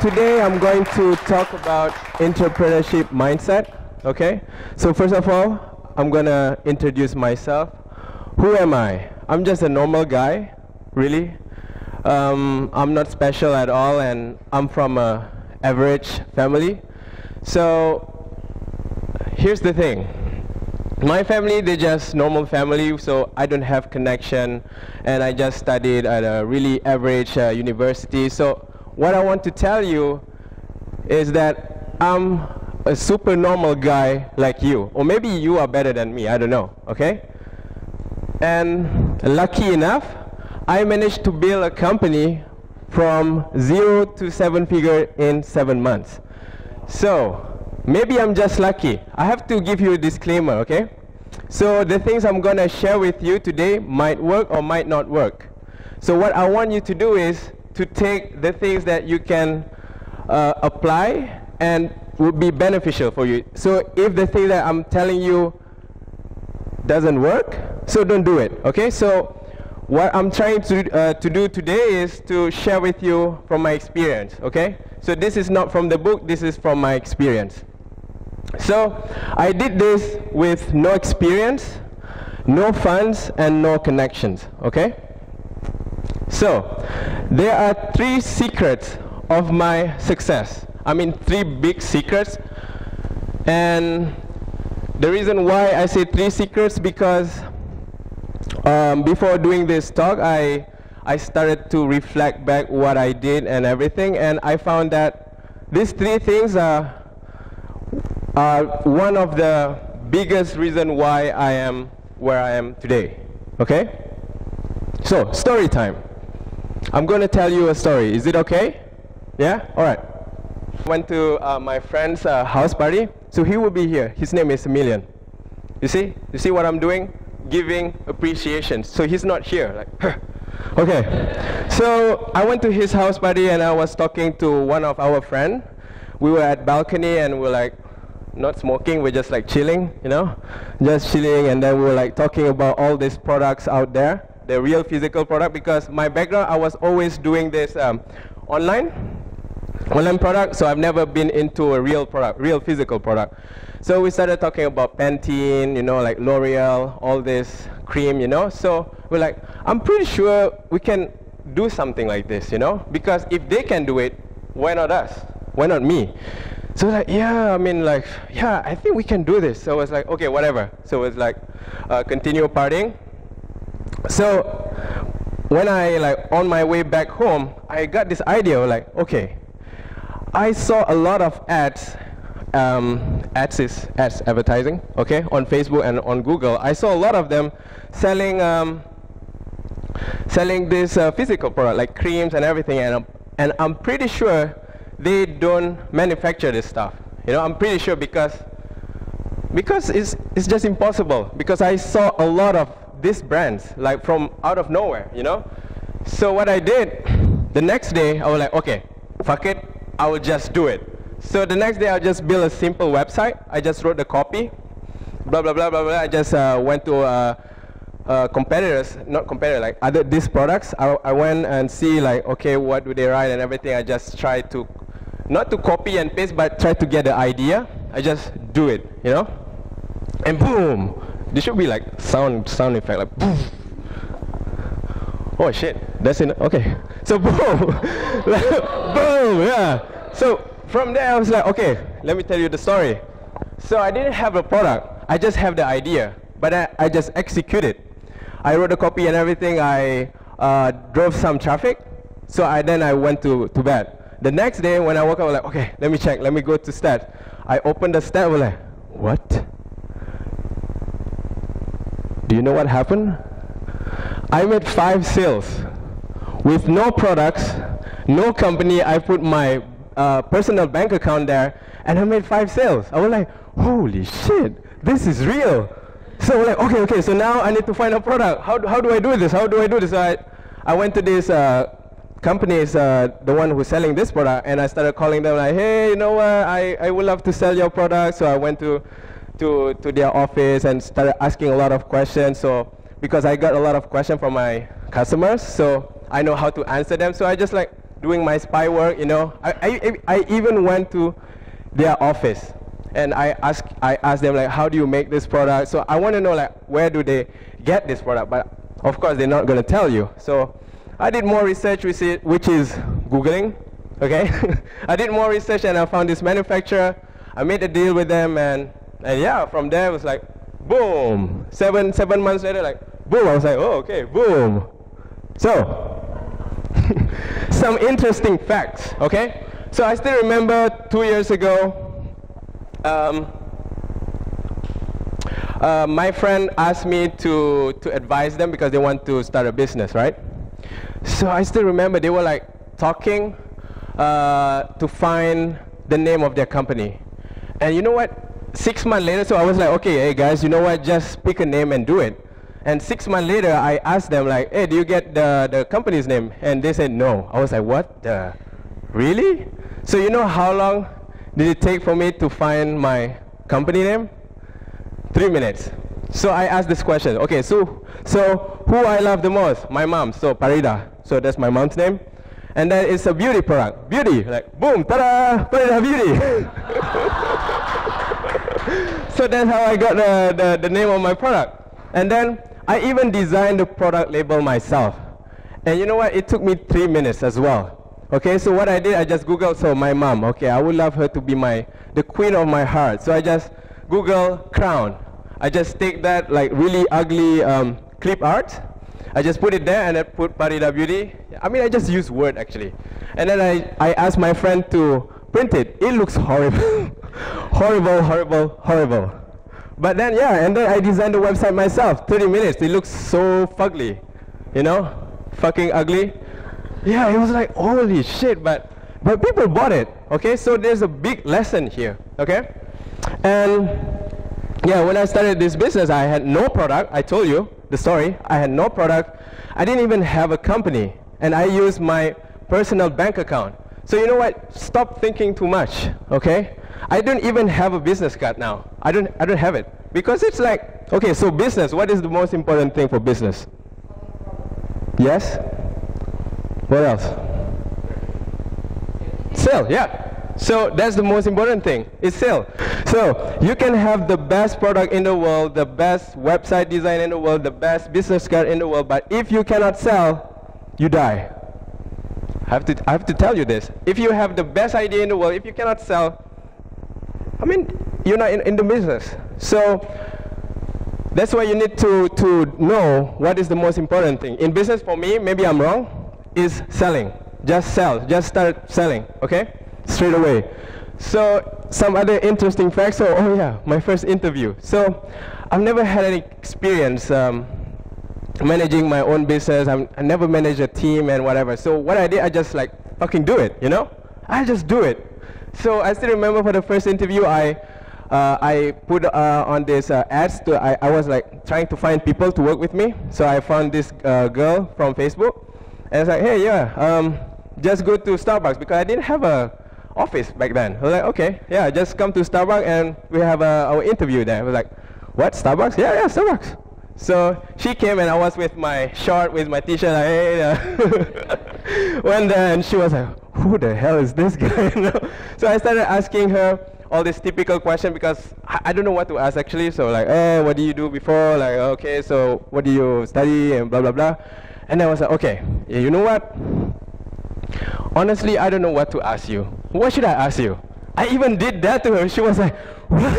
today I'm going to talk about entrepreneurship mindset, okay? So first of all, I'm gonna introduce myself. Who am I? I'm just a normal guy, really. I'm not special at all, and I'm from a average family. So here's the thing. My family, they're just normal family, so I don't have connection, and I just studied at a really average university. So what I want to tell you is that I'm a super normal guy like you, or maybe you are better than me, I don't know, okay? And lucky enough, I managed to build a company from 0 to 7-figure in 7 months. So maybe I'm just lucky. I have to give you a disclaimer, okay? So the things I'm gonna share with you today might work or might not work. So what I want you to do is to take the things that you can apply and would be beneficial for you. So if the thing that I'm telling you doesn't work, so don't do it, okay? So what I'm trying to do today is to share with you from my experience, okay? So this is not from the book, this is from my experience. So I did this with no experience, no funds, and no connections, okay? So there are 3 secrets of my success. I mean 3 big secrets. And the reason why I say 3 secrets because before doing this talk, I started to reflect back what I did and everything, and I found that these 3 things are one of the biggest reason why I am where I am today, okay? So, story time. I'm going to tell you a story. Is it okay? Yeah? All right. Went to my friend's house party, so he will be here. His name is Emilian. You see? You see what I'm doing? Giving appreciation. So he's not here. Like, okay. So I went to his house party and I was talking to one of our friends. We were at balcony and we're like, not smoking, we're just like chilling, you know? Just chilling, and then we were like talking about all these products out there, the real physical product, because my background, I was always doing this online product, so I've never been into a real product, real physical product. So we started talking about Pantene, you know, like L'Oreal, all this cream, you know? So we're like, I'm pretty sure we can do something like this, you know? Because if they can do it, why not us? Why not me? So like, yeah, I mean like, yeah, I think we can do this. So it's like, okay, whatever. So it's like, continue partying. So when I like on my way back home, I got this idea like, okay, I saw a lot of ads, ads is ads advertising, okay, on Facebook and on Google. I saw a lot of them selling selling this physical product like creams and everything, and I'm pretty sure they don't manufacture this stuff. You know, I'm pretty sure because it's just impossible, because I saw a lot of these brands like from out of nowhere, you know. So what I did, the next day I was like, okay, fuck it, I will just do it. So the next day I just built a simple website. I just wrote the copy, blah blah blah blah blah. I just went to competitors, not competitors, like other these products. I went and see like, okay, what do they write and everything. I just tried to not to copy and paste, but try to get the idea. I just do it, you know, and boom. There should be like sound effect, like boom. Oh shit, that's it. Okay, so boom, boom, yeah. So from there I was like, okay, let me tell you the story. So I didn't have a product, I just have the idea, but I just executed. I wrote a copy and everything. I drove some traffic, so then I went to bed. The next day when I woke up, I was like, okay, let me check, let me go to stats. I opened the stat, I was like, what? Do you know what happened? I made 5 sales with no products, no company. I put my personal bank account there, and I made 5 sales. I was like, holy shit, this is real. So we're like, okay, so now I need to find a product. How do I do this? How do I do this? So I went to this companies, the one who's selling this product, and I started calling them like, hey, you know what, I would love to sell your product. So I went to their office and started asking a lot of questions. So because I got a lot of questions from my customers, so I know how to answer them. So I just like doing my spy work, you know. I even went to their office, and I asked them, like, how do you make this product? So I want to know, like, where do they get this product? But of course, they're not going to tell you. So I did more research, which is Googling, okay? I did more research, and I found this manufacturer. I made a deal with them, and yeah, from there, it was like, boom. Seven months later, like, boom. I was like, oh, okay, boom. So, some interesting facts, okay? So I still remember 2 years ago, my friend asked me to advise them because they want to start a business, right? So I still remember they were like talking to find the name of their company. And you know what? 6 months later, so I was like, okay, hey guys, you know what? Just pick a name and do it. And 6 months later, I asked them, like, hey, do you get the company's name? And they said no. I was like, what the? Really? So you know how long did it take for me to find my company name? 3 minutes. So I asked this question. Okay, so who I love the most? My mom. So Parida. So that's my mom's name. And then it's a beauty product. Beauty. Like, boom, ta-da, Parida Beauty. So that's how I got the name of my product. And then I even designed the product label myself. And you know what? It took me 3 minutes as well. Okay, so what I did, I just Googled, so my mom, okay, I would love her to be the queen of my heart. So I just Google crown. I just take that like really ugly clip art. I just put it there and I put Parida Beauty. I mean, I just use Word actually. And then I asked my friend to print it. It looks horrible. Horrible, horrible, horrible. But then, yeah, and then I designed the website myself. 30 minutes. It looks so fugly, you know, fucking ugly. Yeah, it was like, holy shit, but people bought it, okay? So there's a big lesson here, okay? And yeah, when I started this business, I had no product. I told you the story. I had no product. I didn't even have a company, and I used my personal bank account. So you know what? Stop thinking too much, okay? I don't even have a business card now. I don't have it because it's like, okay, so business. What is the most important thing for business? Yes. What else? Sale, yeah. So that's the most important thing, is sale. So you can have the best product in the world, the best website design in the world, the best business card in the world, but if you cannot sell, you die. I have to tell you this. If you have the best idea in the world, if you cannot sell, I mean, you're not in the business. So that's why you need to know what is the most important thing. In business, for me, maybe I'm wrong, is selling. Just sell. Just start selling, okay? Straight away. So some other interesting facts. So, oh yeah, my first interview. So I've never had any experience managing my own business. I never managed a team and whatever. So what I did, I just like fucking do it, you know? I just do it. So I still remember for the first interview, I put on this ads. I was like trying to find people to work with me. So I found this girl from Facebook. And it's like, hey, yeah, just go to Starbucks because I didn't have a office back then. I was like, okay, yeah, just come to Starbucks and we have our interview there. I was like, what, Starbucks? Yeah, Starbucks. So she came and I was with my short, with my t-shirt, like, hey, went there and she was like, who the hell is this guy? So I started asking her all these typical questions because I don't know what to ask actually. So like, hey, what do you do before? Like, okay, so what do you study and blah, blah, blah. And I was like, okay, you know what? Honestly, I don't know what to ask you. What should I ask you? I even did that to her. She was like, what?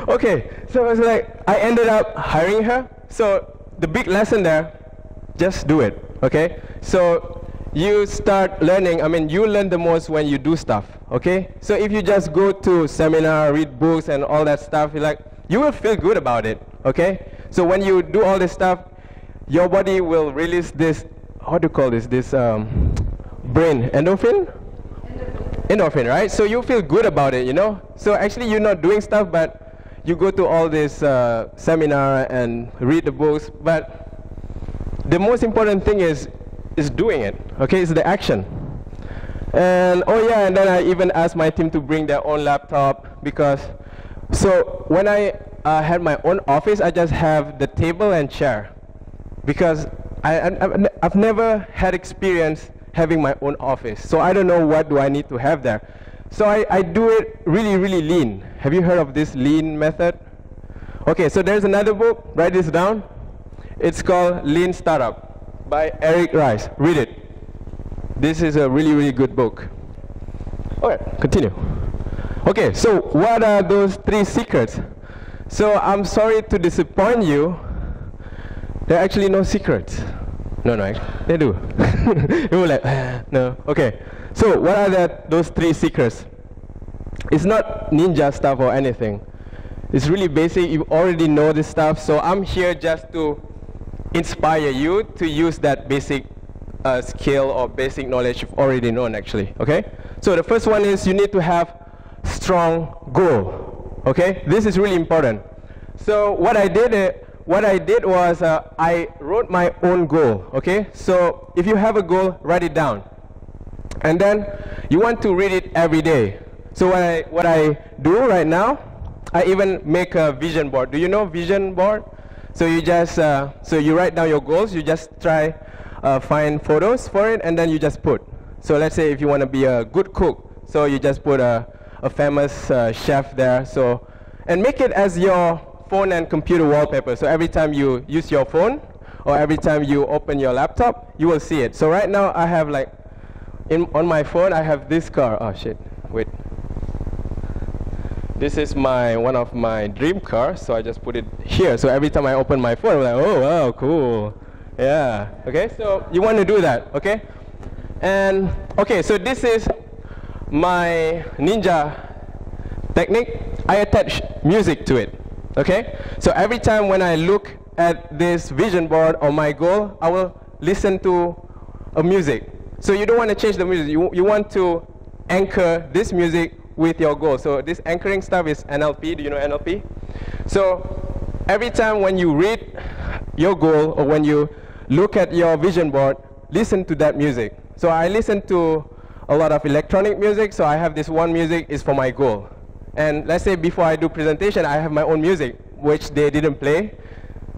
Okay, so I was like, I ended up hiring her. So the big lesson there, just do it, okay? So you start learning, I mean, you learn the most when you do stuff, okay? So if you just go to seminar, read books and all that stuff, you will feel good about it, okay? So when you do all this stuff, your body will release this, how do you call this, brain, endorphin? Endorphin, right? So you feel good about it, you know? So actually you're not doing stuff, but you go to all this seminar and read the books, but the most important thing is doing it, okay? It's the action. And oh yeah, and then I even asked my team to bring their own laptop because, so when I had my own office, I just have the table and chair because I've never had experience having my own office. So I don't know what do I need to have there. So I do it really, really lean. Have you heard of this lean method? Okay, so there's another book, write this down. It's called Lean Startup by Eric Rice. Read it. This is a really, really good book. Okay, continue. Okay, so what are those 3 secrets? So I'm sorry to disappoint you. There are actually no secrets. No, they do. You were like, no. Okay, so what are those 3 secrets? It's not ninja stuff or anything. It's really basic. You already know this stuff. So I'm here just to inspire you to use that basic skill or basic knowledge you've already known, actually. Okay? So the first one is you need to have strong goal. Okay? This is really important. So what I did was I wrote my own goal. Okay? So if you have a goal, write it down. And then you want to read it every day. So what I do right now, I even make a vision board. Do you know vision board? So you just so you write down your goals. You just try find photos for it, and then you just put. So let's say if you want to be a good cook, so you just put a famous chef there. So and make it as your phone and computer wallpaper. So every time you use your phone or every time you open your laptop, you will see it. So right now I have like on my phone I have this car. Oh shit! Wait. This is one of my dream cars, so I just put it here. So every time I open my phone, I'm like, oh wow, cool. Yeah, okay, so you want to do that, okay? And, okay, so this is my ninja technique. I attach music to it, okay? So every time when I look at this vision board or my goal, I will listen to a music. So you don't want to change the music. You want to anchor this music with your goal. So this anchoring stuff is NLP. Do you know NLP? So every time when you read your goal or when you look at your vision board, listen to that music. So I listen to a lot of electronic music, so I have this one music is for my goal. And let's say before I do presentation, I have my own music, which they didn't play.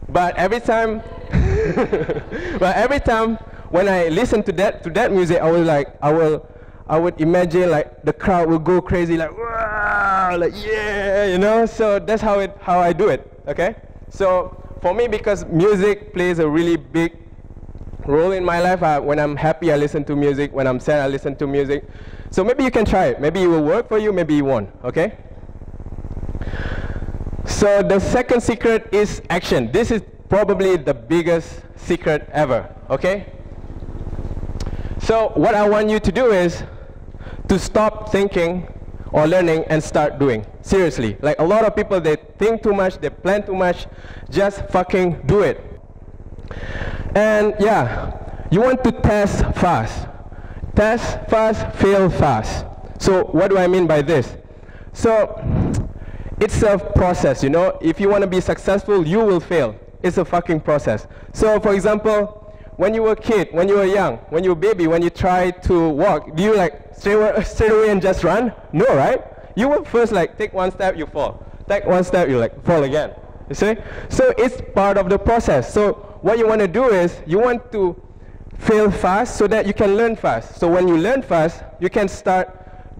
But every time, when I listen to that music, I would imagine like the crowd will go crazy, like wow, like yeah, you know. So that's how I do it. Okay. So for me, because music plays a really big role in my life. When I'm happy, I listen to music. When I'm sad, I listen to music. So maybe you can try it. Maybe it will work for you. Maybe it won't. Okay. So the second secret is action. This is probably the biggest secret ever. Okay. So what I want you to do is to stop thinking or learning and start doing. Seriously. Like a lot of people, they think too much, they plan too much. Just fucking do it. And yeah, you want to test fast. Test fast, fail fast. So what do I mean by this? So it's a process, you know. If you want to be successful, you will fail. It's a fucking process. So for example, when you were a kid, when you were young, when you were a baby, when you try to walk, do you like straight away and just run? No, right? You will first like take one step, you fall. Take one step, you like fall again. You see? So it's part of the process. So what you want to do is you want to fail fast so that you can learn fast. So when you learn fast, you can start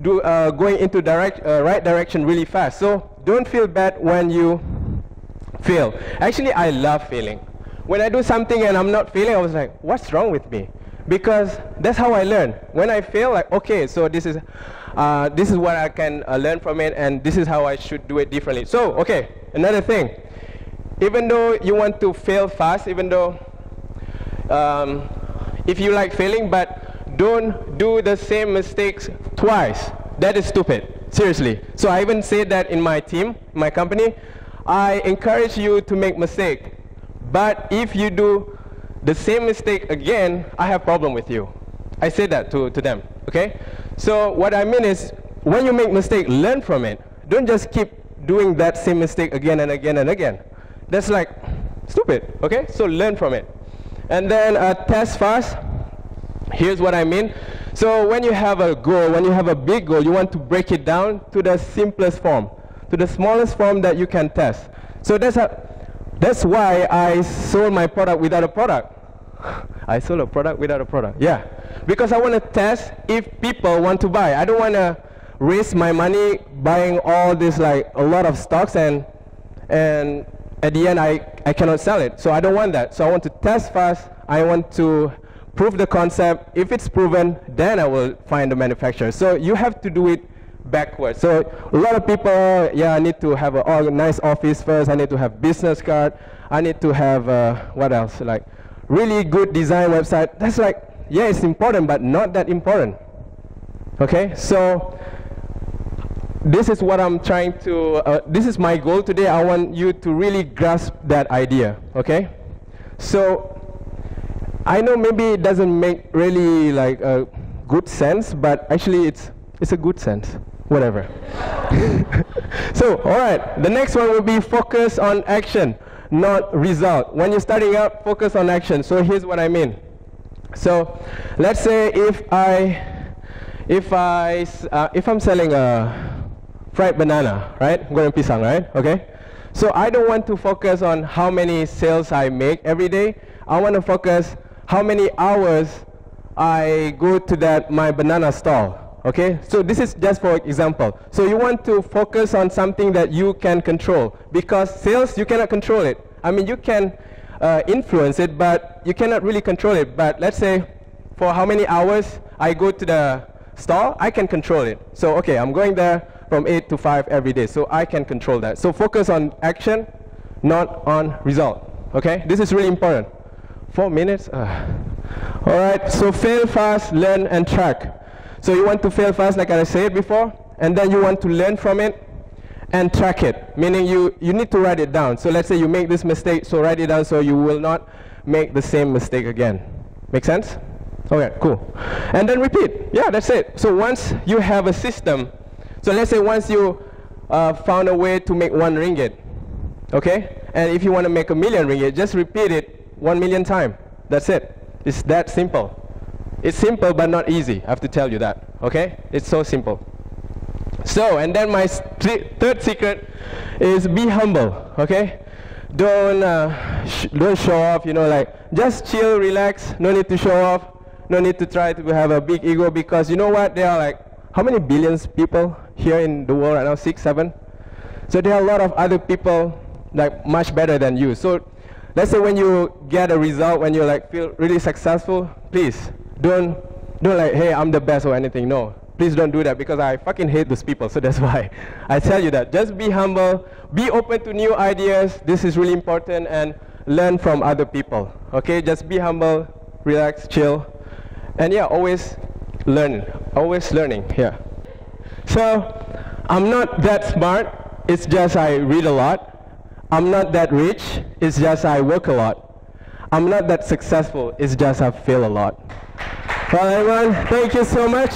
going into right direction really fast. So don't feel bad when you fail. Actually, I love failing. When I do something and I'm not failing, I was like, what's wrong with me? Because that's how I learn. When I fail, like, okay, so this is what I can learn from it, and this is how I should do it differently. So, okay, another thing. Even though you want to fail fast, even though if you like failing, but don't do the same mistakes twice. That is stupid, seriously. So I even say that in my team, my company, I encourage you to make mistakes. But if you do the same mistake again, I have problem with you. I say that to them, okay? So what I mean is, when you make mistake, learn from it. Don't just keep doing that same mistake again and again and again. That's like stupid, okay? So learn from it. And then test fast. Here's what I mean. So when you have a goal, when you have a big goal, you want to break it down to the simplest form, to the smallest form that you can test. So that's why I sold my product without a product. I sold a product without a product. Yeah. because I want to test if people want to buy. I don't want to waste my money buying all this, like a lot of stocks, and at the end I cannot sell it. So I don't want that. So I want to test fast. I want to prove the concept. If it's proven, then I will find the manufacturer. So you have to do it backwards. So a lot of people, yeah, I need to have a nice office first. I need to have business card. I need to have what else? Like really good design website. That's like, yeah, it's important, but not that important. Okay, so this is what I'm trying to. This is my goal today. I want you to really grasp that idea. Okay, so I know maybe it doesn't make really like a good sense, but actually it's a good sense. Whatever. So, all right, the next one will be focus on action, not result. When you're starting up, focus on action. So here's what I mean. So let's say if I'm selling a fried banana, right? Goreng pisang, right? Okay. So I don't want to focus on how many sales I make every day. I want to focus how many hours I go to my banana stall. Okay, so this is just for example. So you want to focus on something that you can control, because sales, you cannot control it. I mean, you can influence it, but you cannot really control it. But let's say for how many hours I go to the stall, I can control it. So okay, I'm going there from 8 to 5 every day, so I can control that. So focus on action, not on result. Okay, this is really important. 4 minutes. All right, so fail fast, learn and track. So you want to fail fast, like I said before, and then you want to learn from it and track it, meaning you need to write it down. So let's say you make this mistake, so write it down so you will not make the same mistake again. Make sense? Okay, cool. And then repeat. Yeah, that's it. So once you have a system, so let's say once you found a way to make 1 ringgit, okay? And if you want to make 1,000,000 ringgit, just repeat it 1,000,000 times. That's it. It's that simple. It's simple but not easy, I have to tell you that, okay? It's so simple. So, and then my third secret is be humble, okay? Don't show off, you know, like just chill, relax, no need to show off, no need to try to have a big ego, because you know what, there are like, how many billions people here in the world right now? 6, 7? So there are a lot of other people like much better than you. So let's say when you get a result, when you like feel really successful, please don't like, hey, I'm the best or anything. No, please don't do that, because I fucking hate those people. So that's why I tell you that. Just be humble, be open to new ideas. This is really important, and learn from other people. Okay, just be humble, relax, chill, and yeah, always learn, always learning. Yeah. So I'm not that smart. It's just I read a lot. I'm not that rich. It's just I work a lot. I'm not that successful. It's just I fail a lot. Well, everyone, thank you so much.